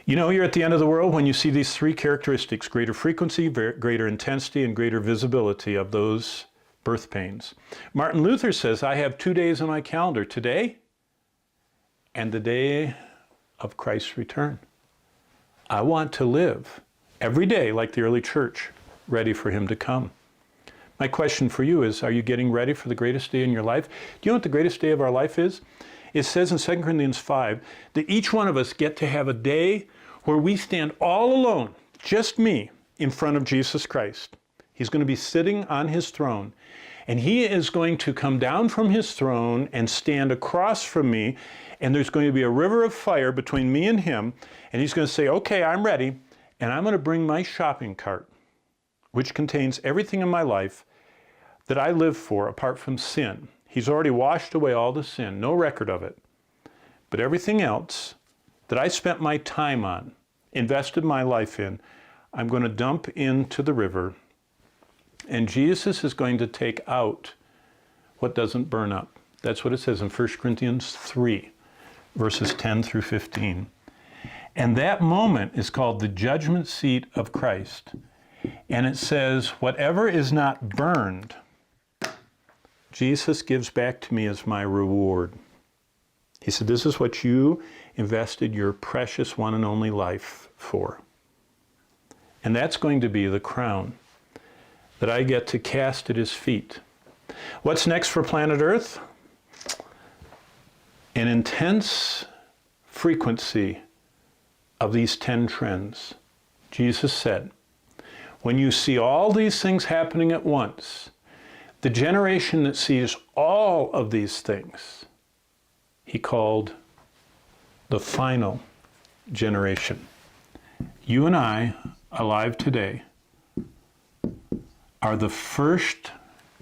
You know you're at the end of the world when you see these three characteristics: greater frequency, greater intensity, and greater visibility of those birth pains. Martin Luther says, I have 2 days on my calendar, today and the day of Christ's return. I want to live every day like the early church, ready for him to come. My question for you is, are you getting ready for the greatest day in your life? Do you know what the greatest day of our life is? It says in 2 Corinthians 5 that each one of us get to have a day where we stand all alone, just me, in front of Jesus Christ. He's going to be sitting on his throne, and he is going to come down from his throne and stand across from me, and there's going to be a river of fire between me and him, and he's going to say, okay, I'm ready, and I'm going to bring my shopping cart, which contains everything in my life that I live for apart from sin. He's already washed away all the sin, no record of it. But everything else that I spent my time on, invested my life in, I'm going to dump into the river, and Jesus is going to take out what doesn't burn up. That's what it says in 1 Corinthians 3, verses 10 through 15. And that moment is called the judgment seat of Christ. And it says, whatever is not burned, Jesus gives back to me as my reward. He said, this is what you invested your precious one and only life for. And that's going to be the crown that I get to cast at his feet. What's next for planet Earth? An intense frequency of these 10 trends. Jesus said, when you see all these things happening at once, the generation that sees all of these things, he called the final generation. You and I, alive today, are the first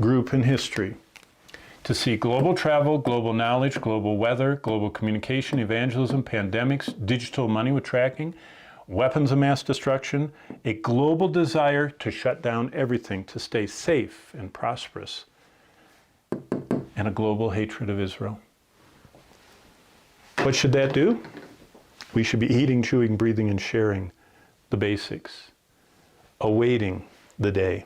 group in history to see global travel, global knowledge, global weather, global communication, evangelism, pandemics, digital money with tracking, weapons of mass destruction, a global desire to shut down everything, to stay safe and prosperous, and a global hatred of Israel. What should that do? We should be eating, chewing, breathing, and sharing the basics, awaiting the day